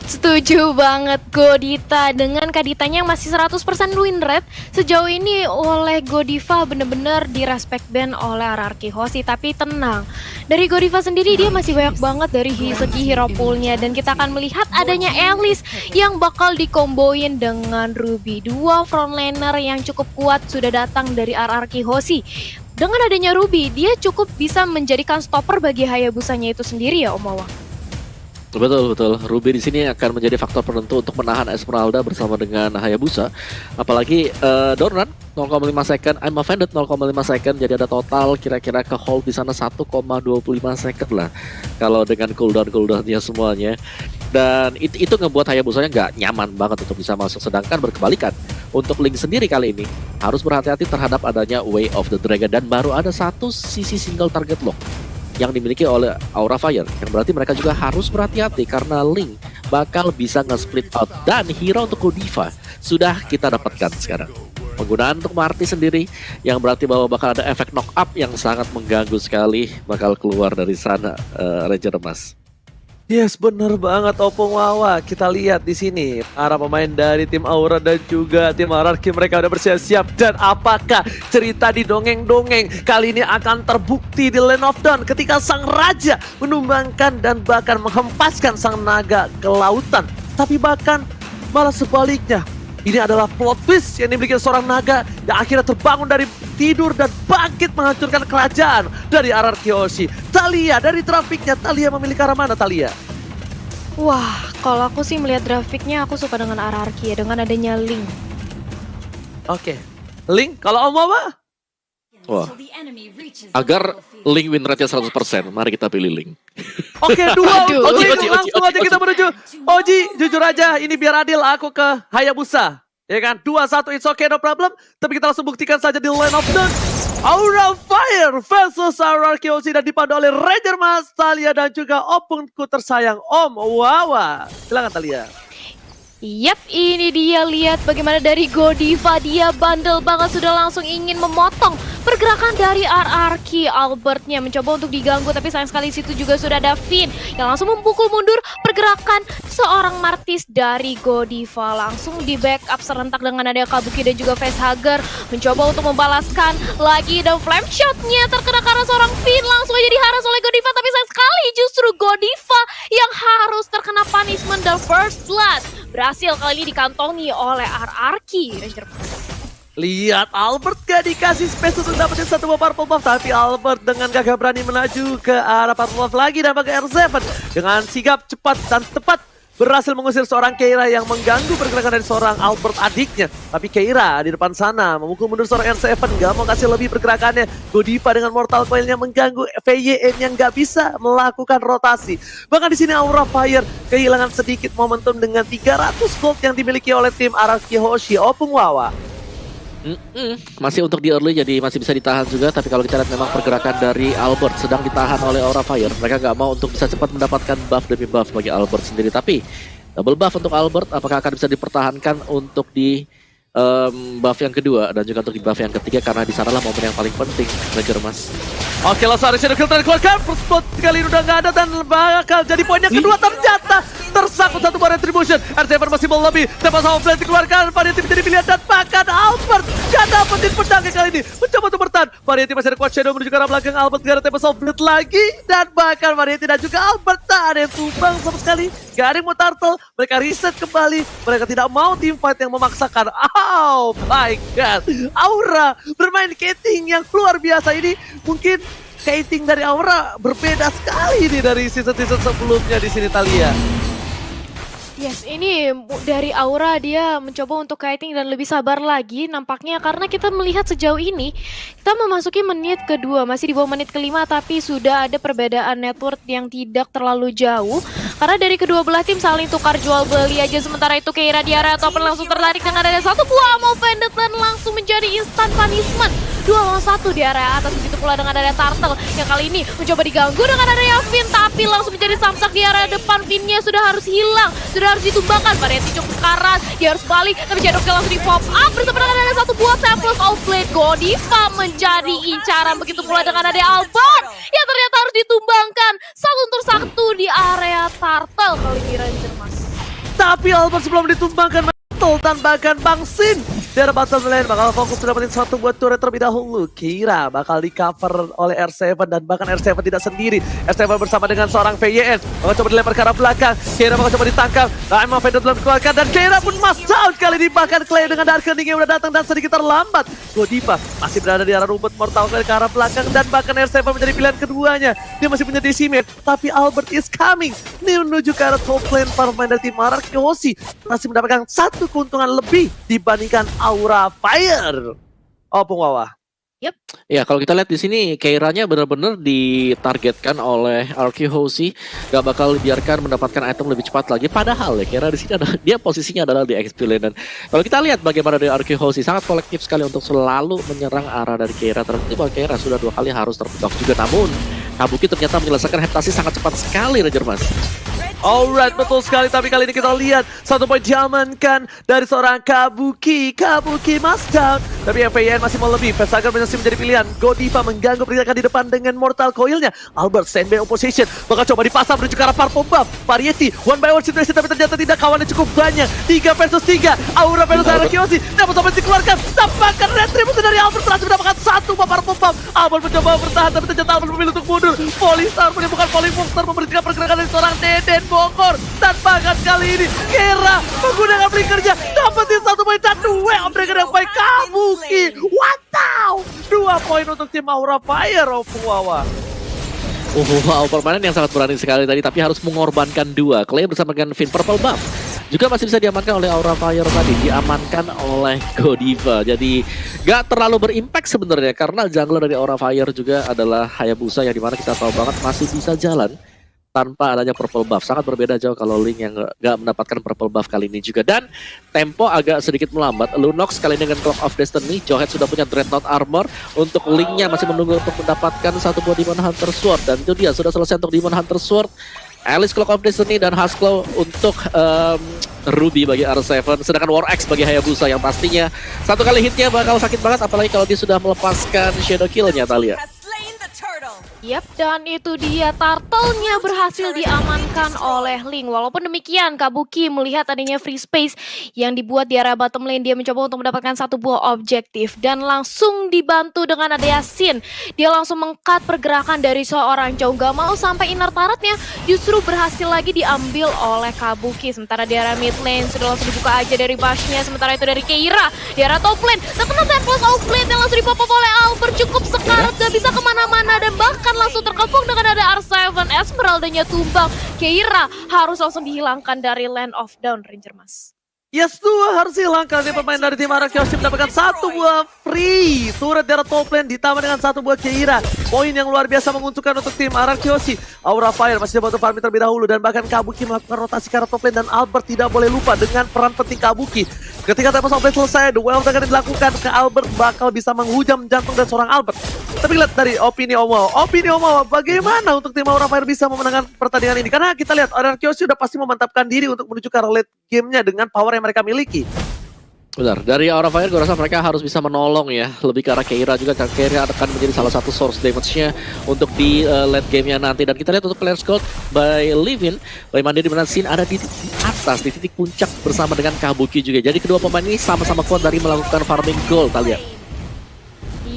Setuju banget Godita. Dengan Kaditanya yang masih 100% win rate sejauh ini oleh Godiva bener-bener di respect ban oleh RRQ Hoshi. Tapi tenang, dari Godiva sendiri dia masih banyak banget dari segi hero poolnya. Dan kita akan melihat adanya Alice yang bakal dikomboin dengan Ruby. Dua frontliner yang cukup kuat sudah datang dari RRQ Hoshi. Dengan adanya Ruby, dia cukup bisa menjadikan stopper bagi Hayabusanya itu sendiri ya Om Wawa. Betul betul. Ruby di sini akan menjadi faktor penentu untuk menahan Esmeralda bersama dengan Hayabusa. Apalagi Dornan 0,5 second, I'm offended 0,5 second. Jadi ada total kira-kira ke hold di sana 1,25 second lah. Kalau dengan cooldownnya semuanya. Dan itu ngebuat Hayabusanya nggak nyaman banget untuk bisa masuk. Sedangkan berkebalikan untuk Link sendiri kali ini harus berhati-hati terhadap adanya Way of the Dragon. Dan baru ada satu sisi single target lock yang dimiliki oleh Aura Fire, yang berarti mereka juga harus berhati-hati karena Link bakal bisa nge-split out. Dan hero untuk Godiva sudah kita dapatkan sekarang. Penggunaan untuk Marty sendiri yang berarti bahwa bakal ada efek knock up yang sangat mengganggu sekali bakal keluar dari sana Ranger Emas. Yes, bener banget Opung Wawa. Kita lihat di sini para pemain dari tim Aura dan juga tim RRQ mereka udah bersiap-siap. Dan apakah cerita di dongeng-dongeng kali ini akan terbukti di Land of Dawn ketika sang raja menumbangkan dan bahkan menghempaskan sang naga ke lautan. Tapi bahkan malah sebaliknya. Ini adalah plot twist yang dimiliki seorang naga yang akhirnya terbangun dari tidur dan bangkit menghancurkan kerajaan dari RRQ Hoshi. Thalia dari grafiknya, Thalia memilih ke arah mana Thalia? Wah, kalau aku sih melihat grafiknya aku suka dengan RRQ ya, dengan adanya Link. Oke, Link kalau Om Wawa? Wah, agar Link win rate-nya 100%, mari kita pilih Link. Oke, dua. Aduh. Oji, langsung aja kita menuju. Oji, jujur aja, ini biar adil aku ke Hayabusa. Ya kan, 2-1, it's okay, no problem. Tapi kita langsung buktikan saja di Land of Dawn. Aura Fire versus RRQ Hoshi dan dipandu oleh Ranger Mas, Thalia dan juga Opungku tersayang Om Wawa. Silakan Thalia. Yap, ini dia, lihat bagaimana dari Godiva, dia bandel banget sudah langsung ingin memotong pergerakan dari RRQ. Albertnya mencoba untuk diganggu, tapi sayang sekali situ juga sudah ada Finn yang langsung memukul mundur pergerakan seorang Martis dari Godiva. Langsung di backup serentak dengan ada Kabuki dan juga Facehugger mencoba untuk membalaskan lagi, dan flame shotnya terkena karena seorang Finn langsung aja diharas oleh Godiva, tapi sayang sekali justru Godiva yang harus terkena punishment dan first blood berhasil kali ini dikantongi oleh RRQ. Lihat Albert gak dikasih space untuk dapetin satu buah purple buff, tapi Albert dengan gagah berani melaju ke arah purple buff lagi dan pakai R7 dengan sigap cepat dan tepat berhasil mengusir seorang Keira yang mengganggu pergerakan dari seorang Albert adiknya. Tapi Keira di depan sana memukul mundur seorang R7, gak mau kasih lebih pergerakannya. Godiva dengan Mortal Coil-nya mengganggu VYN yang gak bisa melakukan rotasi. Bahkan di sini Aura Fire kehilangan sedikit momentum dengan 300 gold yang dimiliki oleh tim RRQ Hoshi. Opung Wawa. Masih untuk di early jadi masih bisa ditahan juga. Tapi kalau kita lihat memang pergerakan dari Albert sedang ditahan oleh Aura Fire. Mereka nggak mau untuk bisa cepat mendapatkan buff demi buff bagi Albert sendiri. Tapi double buff untuk Albert apakah akan bisa dipertahankan untuk di buff yang kedua dan juga untuk di buff yang ketiga, karena di sanalah momen yang paling penting Ranger Mas. Oke, langsung ada Shadow Kill dikeluarkan. First blood kali ini udah nggak ada dan bakal jadi poin yang kedua ternyata tersangkut satu bar retribution. R7 masih mau lebih. Tempat sama blade dikeluarkan. Variety menjadi pilihan dan bahkan Albert gak dapetin pedangnya kali ini. Mencoba untuk bertahan. Variety masih ada quad shadow menuju ke arah belakang. Albert gak ada tempat sama blade lagi. Dan bahkan Variety dan juga Albert tak ada yang tumbang sama sekali. Gak ada yang mau turtle. Mereka reset kembali. Mereka tidak mau team fight yang memaksakan. Oh my god. Aura bermain Kating yang luar biasa ini. Mungkin Kating dari Aura berbeda sekali nih dari season-season sebelumnya di sini Thalia. Yes, ini dari Aura dia mencoba untuk kiting dan lebih sabar lagi nampaknya, karena kita melihat sejauh ini kita memasuki menit kedua, masih di bawah menit kelima, tapi sudah ada perbedaan network yang tidak terlalu jauh karena dari kedua belah tim saling tukar jual beli aja. Sementara itu Keira di area top langsung tertarik dengan ada satu buah offended dan langsung menjadi instant punishment 2 lawan 1 di area atas. Begitu pula dengan area Turtle yang kali ini mencoba diganggu dengan area Finn, tapi langsung menjadi samsak di area depan. Finn-nya sudah harus hilang, sudah harus ditumbangkan. Variety cukup keras, dia harus balik, tapi Shadowkill langsung di pop up bersama dengan ada satu buah Tempest of Blade. Godiva menjadi incaran, begitu pula dengan ada Albert yang ternyata harus ditumbangkan 1-1 di area Turtle kali ini Ranger Mas. Tapi Albert sebelum ditumbangkan Mantle dan bahkan Bang Sin dari bottom lane bakal fokus dapetin satu buat turret terlebih dahulu. Kira bakal di cover oleh R7 dan bahkan R7 tidak sendiri. R7 bersama dengan seorang VYN bakal coba dilempar ke arah belakang. Kira bakal coba ditangkap. I'm offended belum dikeluarkan dan Kira pun mas out kali ini. Bahkan Clay dengan Darkening yang udah datang dan sedikit terlambat. Godiva masih berada di arah rumput Mortal Coil ke arah belakang dan bahkan R7 menjadi pilihan keduanya. Dia masih punya Decimate tapi Albert is coming. Ini menuju ke arah top lane para pemain dari tim Ararkyoshi masih mendapatkan satu keuntungan lebih dibandingkan Aura Fire. Oh, Bung Wawa. Yep. Ya, kalau kita lihat di sini Keira-nya benar-benar ditargetkan oleh Ararkyoshi, gak bakal dibiarkan mendapatkan item lebih cepat lagi. Padahal ya Keira di sini adalah dia posisinya adalah di XP lane. Dan kalau kita lihat bagaimana dari Ararkyoshi sangat kolektif sekali untuk selalu menyerang arah dari Keira. Ternyata bahwa Keira sudah 2 kali harus terpick off juga, namun Kabuki ternyata menyelesaikan heptasi sangat cepat sekali Ranger Mas. Alright, betul sekali. Tapi kali ini kita lihat satu poin diamankan dari seorang Kabuki. Kabuki mas down. Tapi FAN masih mau lebih. Vesagar masih menjadi pilihan. Godiva mengganggu pergerakan di depan dengan Mortal Coil-nya. Albert standby opposition. Bakal coba dipasang menuju ke arah Purple Buff. Variety, one by one situation. Tapi ternyata tidak, kawannya cukup banyak. 3 versus 3. Aura versus Ararkyoshi. Dapat sampai dikeluarkan. Dapatkan retribusi dari Albert. Berhasil mendapatkan 1 Purple Buff. Albert mencoba bertahan. Tapi ternyata Albert memilih untuk mundur. Polystar menemukan Polymonster. Memberhentikan pergerakan dari seorang Deden Bogor. Dan bahkan kali ini Kira menggunakan flickernya dapetin 1 poin dan 2 upgrade yang baik Kabuki. Wow, 2 poin untuk tim Aura Fire. Wawa. Wow, permainan yang sangat berani sekali tadi, tapi harus mengorbankan 2. Clay bersama dengan Finn Purple Buff juga masih bisa diamankan oleh Aura Fire tadi, diamankan oleh Godiva. Jadi gak terlalu berimpact sebenarnya karena jungler dari Aura Fire juga adalah Hayabusa yang dimana kita tahu banget masih bisa jalan tanpa adanya purple buff. Sangat berbeda jauh kalau Link yang gak mendapatkan purple buff kali ini juga. Dan tempo agak sedikit melambat. Lunox kali ini dengan Clock of Destiny. Jawhead sudah punya Dreadnought Armor. Untuk Linknya masih menunggu untuk mendapatkan 1 buah Demon Hunter Sword. Dan itu dia, sudah selesai untuk Demon Hunter Sword. Alice Clock of Destiny dan Husklow untuk Ruby bagi R7. Sedangkan War Axe bagi Hayabusa yang pastinya 1 kali hitnya bakal sakit banget. Apalagi kalau dia sudah melepaskan Shadow Kill-nya, Talia. Yap, dan itu dia, Turtle-nya berhasil diamankan oleh Link. Walaupun demikian, Kabuki melihat adanya free space yang dibuat di area bottom lane. Dia mencoba untuk mendapatkan 1 buah objektif dan langsung dibantu dengan adanya Sin. Dia langsung meng-cut pergerakan dari seorang Chow. Gak mau sampai inner turret-nya justru berhasil lagi diambil oleh Kabuki. Sementara di area mid lane sudah langsung dibuka aja dari Bash-nya. Sementara itu dari Keira di area top lane. Terkena Tempest of Blade yang langsung dipop oleh Albert. Cukup sekarat, gak bisa kemana-mana dan bahkan langsung terkepung dengan ada R7. Esmeralda-nya tumbang. Keira harus langsung dihilangkan dari Land of Dawn, Ranger Mas. Yes, 2 harus hilangkan. Pemain dari tim Ararkyoshi mendapatkan 1 buah free turret dari top lane ditambah dengan 1 buah Keira. Poin yang luar biasa menguntungkan untuk tim Ararkyoshi. Aura Fire masih dapat farming terlebih dahulu dan bahkan Kabuki melakukan rotasi ke arah top lane dan Albert tidak boleh lupa dengan peran penting Kabuki. Ketika Tempest of Blade selesai, the well akan dilakukan ke Albert bakal bisa menghujam jantung dari seorang Albert. Tapi lihat dari opini Omawa, bagaimana untuk tim Aura Fire bisa memenangkan pertandingan ini? Karena kita lihat Ararkyoshi sudah pasti memantapkan diri untuk menuju ke arah late game-nya dengan power yang mereka miliki. Benar, dari Aura Fire gue rasa mereka harus bisa menolong ya. Lebih ke arah Keira juga, karena Keira akan menjadi salah satu source damage-nya untuk di late game-nya nanti. Dan kita lihat untuk player scout by Livin, by Mandiri dimana Sin ada di atas, di titik puncak bersama dengan Kabuki juga. Jadi kedua pemain ini sama-sama kuat dari melakukan farming gold, Talia.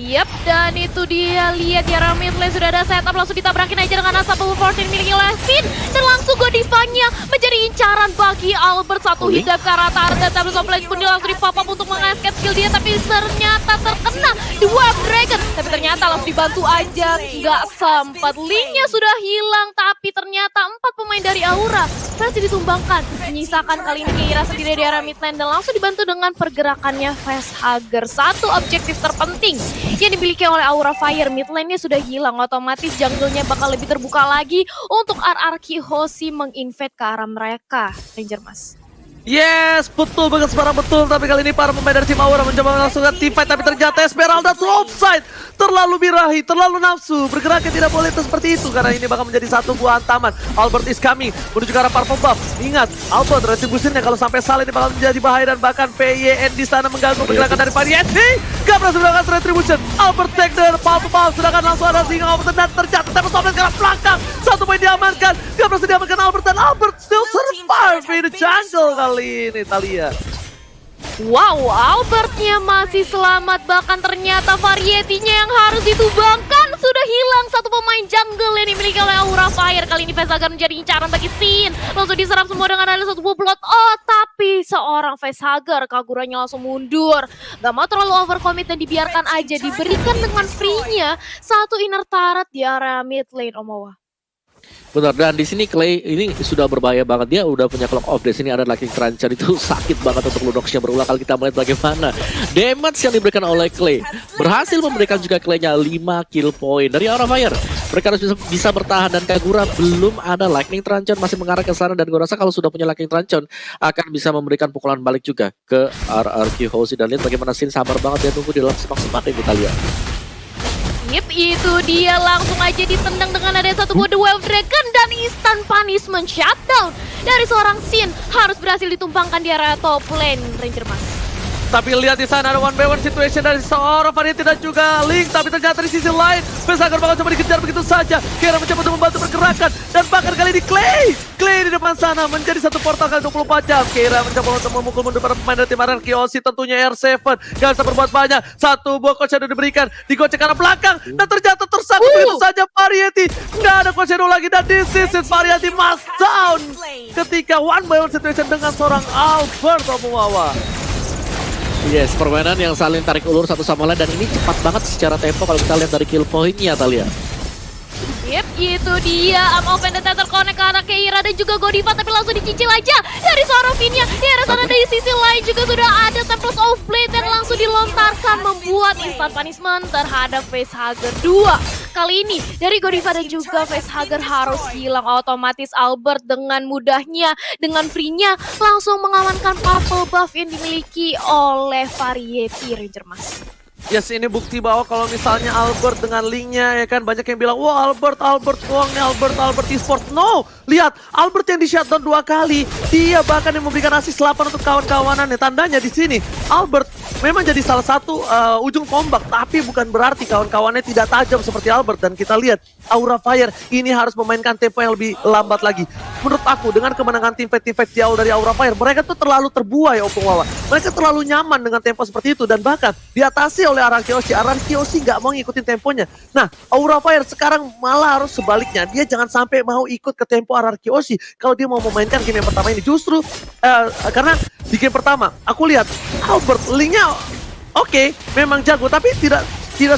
Yap, dan itu dia, lihat ya, mid lane sudah ada setup, langsung ditabrakin aja dengan asap power 14 miliki Levin. Dan langsung Godivanya menjadi incaran bagi Albert. 1 hit ke arah target, tapi Soplate pun dia langsung di-pop up untuk meng-escape skill dia. Tapi ternyata terkena di Web Dragon. Tapi ternyata langsung dibantu aja, nggak sempat. Linknya sudah hilang, tapi ternyata 4 pemain dari Aura berhasil ditumbangkan. Menyisakan kali ini Keira sendiri di area mid lane dan langsung dibantu dengan pergerakannya Facehugger. 1 objektif terpenting yang dimiliki oleh Aura Fire. Mid lane-nya sudah hilang, otomatis jungle-nya bakal lebih terbuka lagi untuk Ararkyoshi menginvade ke arah mereka, Ranger Mas. Yes, betul banget sebarang betul. Tapi kali ini para pemain dari tim Aura mencoba melangsungkan team fight. Tapi ternyata Esmeralda tuh offside. Terlalu birahi, terlalu nafsu. Bergeraknya tidak boleh seperti itu. Karena ini bakal menjadi satu buah hantaman. Albert is coming. Menuju ke arah Purple Buff. Ingat, Albert retributionnya kalau sampai salah ini bakal menjadi bahaya. Dan bahkan PYN di sana mengganggu pergerakan dari Variety. Gak berhasil melakukan retribution. Albert take the Purple Buff. Sedangkan langsung ada singa Albert dan terjatuh. Tapi sampai ke arah belakang. Satu poin diamankan. Gak berhasil diamankan Albert. Dan Albert still survive in the jungle kali ini, Thalia. Wow, Albertnya masih selamat. Bahkan ternyata Variety-nya yang harus ditumbangkan. Sudah hilang satu pemain jungle yang dimiliki oleh Aura Fire. Kali ini Facehugger menjadi incaran bagi Sin. Langsung diserap semua dengan ada satu blood. Oh, tapi seorang Facehugger Kaguranya langsung mundur. Gak mau terlalu overcommit dan dibiarkan aja. Diberikan dengan free-nya satu inner turret di area mid lane, Omawa. Benar, dan di sini Clay ini sudah berbahaya banget. Dia udah punya Clock of Death, ini ada Lightning Cruncher, itu sakit banget untuk Lunox-nya. Berulang kali kita melihat bagaimana damage yang diberikan oleh Clay. Berhasil memberikan juga Clay-nya 5 kill point dari Aura Fire. Mereka harus bisa bertahan dan Kagura belum ada Lightning Truncheon, masih mengarah ke sana. Dan gue rasa kalau sudah punya Lightning Truncheon akan bisa memberikan pukulan balik juga ke RRQ Hoshi. Dan lihat bagaimana Sin sabar banget dia tunggu di dalam semak-semak yang kita lihat. Yep, itu dia langsung aja ditendang dengan ada satu buah Wave Dragon dan instant punishment shutdown dari seorang Sin harus berhasil ditumpangkan di area top lane Ranger Mas. Tapi lihat di sana ada 1v1 situation dari seorang Variety dan juga Link. Tapi ternyata di sisi lain Facehugger bakal coba dikejar begitu saja. Kira mencoba untuk membantu pergerakan. Dan bahkan kali ini Clay di depan sana menjadi satu portal kali 24 jam. Kira mencoba untuk memukul mundur para pemain dari tim RRQ Hoshi. Tentunya R7 gak bisa berbuat banyak. Satu buah coach shadow diberikan. Digocek ke arah belakang. Dan ternyata tersangkut begitu saja Variety. Nggak ada coach shadow lagi. Dan this is it. Variety must down. Ketika 1v1 situation dengan seorang Albert Omuwawa. Yes, permainan yang saling tarik ulur satu sama lain dan ini cepat banget secara tempo kalau kita lihat dari kill point-nya, Thalia. Yep, itu dia. Vendetta terkonek ke arah Keira dan juga Godiva, tapi langsung dicicil aja dari seorang Vinya. Di arah sana dari sisi lain juga sudah ada Tempest of Blade yang langsung dilontarkan membuat instant punishment terhadap Facehugger 2. Kali ini dari Godiva dan juga Facehugger harus hilang. Otomatis Albert dengan mudahnya, dengan free-nya langsung mengamankan purple buff yang dimiliki oleh Variety Ranger Mas. Yes, ini bukti bahwa kalau misalnya Albert dengan Link-nya ya kan banyak yang bilang, wah Albert uangnya Albert eSports. No, lihat Albert yang di shutdown 2 kali. Dia bahkan yang memberikan assist 8 untuk kawan-kawanannya. Tandanya di sini Albert memang jadi salah satu ujung tombak, tapi bukan berarti kawan-kawannya tidak tajam seperti Albert. Dan kita lihat Aura Fire ini harus memainkan tempo yang lebih lambat lagi. Menurut aku dengan kemenangan tim fight di awal dari Aura Fire, mereka tuh terlalu terbuai Omuwawa. Mereka terlalu nyaman dengan tempo seperti itu dan bahkan diatasi oleh RRQ Hoshi. RRQ Hoshi nggak mau ngikutin temponya. Nah, Aura Fire sekarang malah harus sebaliknya. Dia jangan sampai mau ikut ke tempo RRQ Hoshi kalau dia mau memainkan game yang pertama ini. Justru karena di game pertama aku lihat Albert Link-nya oke, memang jago tapi tidak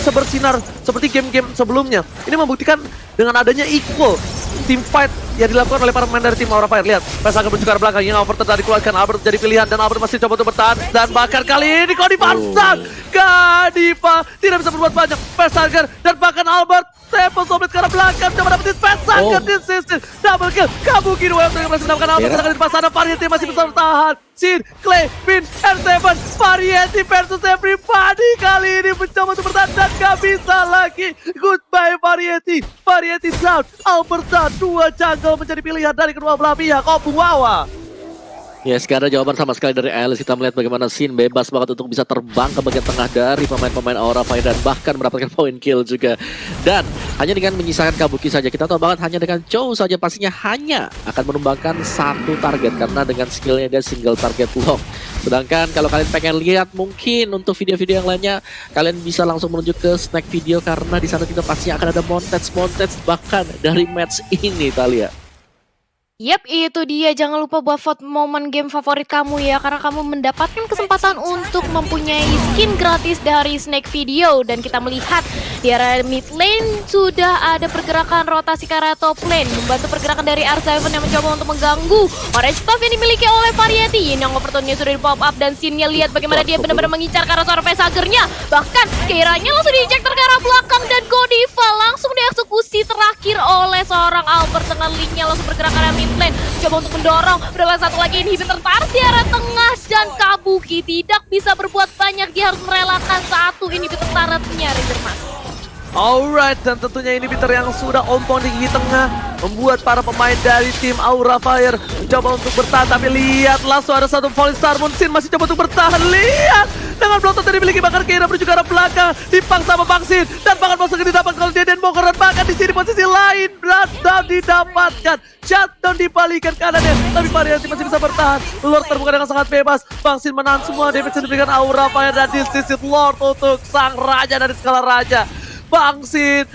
sebersinar seperti game-game sebelumnya. Ini membuktikan dengan adanya equal team fight yang dilakukan oleh para pemain dari tim Aura Fire. Lihat, Facehugger menuju ke arah belakang yang Albert tadi dikeluarkan. Albert jadi pilihan dan Albert masih coba untuk bertahan. Dan bahkan kali ini Godiva tidak bisa berbuat banyak. Facehugger dan bahkan Albert Tempest of Blade ke arah belakang coba dapetin Facehugger di sisi double kill. Kabuki dua yang berhasil mendapatkan Albert. Sedangkan di depan sana Variety masih bisa bertahan. Sin, Clay, Vin, R7, Variety versus everybody. Kali ini mencoba untuk bertahan dan gak bisa lagi. Goodbye Variety. Variety down, Albert down. 2 jungle menjadi pilihan dari kedua belah pihak. Omuwawa. Yes, gak ada jawaban sama sekali dari Alice. Kita melihat bagaimana Sin bebas banget untuk bisa terbang ke bagian tengah dari pemain-pemain Aura Fire dan bahkan mendapatkan point kill juga. Dan hanya dengan menyisakan Kabuki saja, kita tahu banget hanya dengan Chow saja pastinya hanya akan menumbangkan satu target karena dengan skillnya dia single target lock. Sedangkan kalau kalian pengen lihat mungkin untuk video-video yang lainnya, kalian bisa langsung menuju ke snack video karena di sana juga pastinya akan ada montage bahkan dari match ini, Thalia. Yap, itu dia. Jangan lupa buat vote momen game favorit kamu ya, karena kamu mendapatkan kesempatan untuk mempunyai skin gratis dari Snake Video. Dan kita melihat di area mid lane sudah ada pergerakan rotasi ke arah top lane, membantu pergerakan dari R7 yang mencoba untuk mengganggu orange buff yang dimiliki oleh Variety. Yang opportunity sudah di pop up dan Sinnya lihat bagaimana dia benar-benar mengincar ke arah seorang Facehugger-nya. Bahkan Keiranya langsung diinjektor ke arah belakang dan Godiva langsung dieksekusi terakhir oleh seorang Albert dengan Link-nya langsung bergerak ke arah mid mid lane. Coba untuk mendorong, berapa satu lagi inhibitor tarik di area tengah. Dan Kabuki tidak bisa berbuat banyak, dia harus merelakan satu inhibitor taretnya Ranger Mas. Alright, dan tentunya inhibitor yang sudah ompong di gigi tengah membuat para pemain dari tim Aura Fire mencoba untuk bertahan. Tapi lihat, langsung ada satu Falling Star Moon. Sin masih coba untuk bertahan. Lihat, dengan blotot yang dimiliki bahkan Keira menuju ke arah belakang, dipaksa sama Bang Sin. Dan bahkan masuk didapat kalau Deden Bogor. Dan bahkan di sini posisi lain Shutdown didapatkan. Shutdown dibalikan kanannya, tapi Varianti masih bisa bertahan. Lord terbuka dengan sangat bebas. Bang Sin menahan semua damage yang diberikan Aura Fire. Dan disisir Lord untuk sang raja dari skala raja. Bang Sin,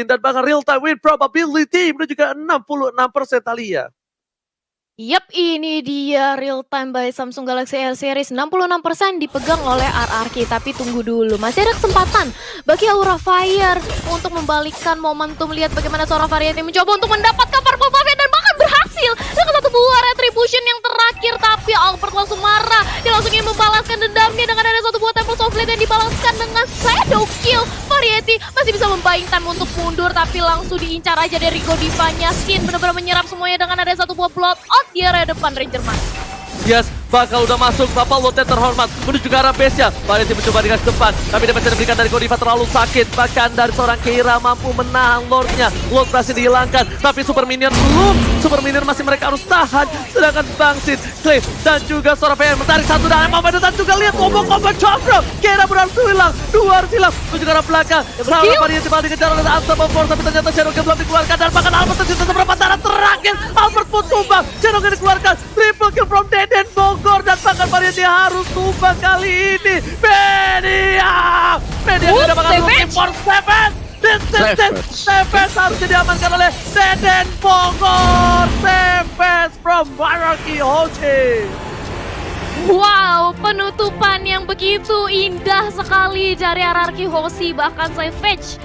dan bahkan real time win probability menuju ke 66% Thalia. Yap, ini dia real time by Samsung Galaxy Air Series. 66% dipegang oleh RRQ. Tapi tunggu dulu, masih ada kesempatan bagi Aura Fire untuk membalikkan momentum. Lihat bagaimana seorang Varianti mencoba untuk mendapatkan Purple Buff-nya dan bahkan berhasil dengan satu buah Retribution yang terakhir. Tapi Albert langsung marah, dia langsung ingin membalaskan dendamnya dengan ada satu buah Temple of Blade yang dibalaskan dengan Shadow Kill. Variety masih bisa membayang time untuk mundur, tapi langsung diincar aja dari Godiva-nya. Skin benar-benar menyerap semuanya dengan ada satu buah blood out di area depan Ranger Mas. Yes, bakal udah masuk Papa Lotnya terhormat menuju ke arah base-nya. Variety mencoba dengan depan, tapi damage yang diberikan dari Godiva terlalu sakit. Bahkan dari seorang Keira mampu menahan Lord-nya. Lord berhasil dihilangkan, tapi Super Minion belum. Super Minion masih mereka harus tahan. Sedangkan Bang Sin, Cliff, dan juga seorang PM menarik satu dan dan juga lihat combo-combo Chopro. Keira berhasil hilang, dua harus hilang. Menuju ke arah belakang. Seorang Variety malah dikejar oleh Unstoppable Force, tapi ternyata Shadow Kill belum dikeluarkan. Dan bahkan Albert tersisa seberapa darah terakhir. Albert pun tumbang, Shadow Kill dikeluarkan. Triple kill from Deden Bogor, dan bahkan Variety harus tumbang kali ini. Media tidak bakal looking for Savage. Savage harus diamankan oleh Deden Bogor. Savage from Hierarchy Hochi. Wow, penutupan yang begitu indah sekali dari RRQ Hoshi, bahkan Savage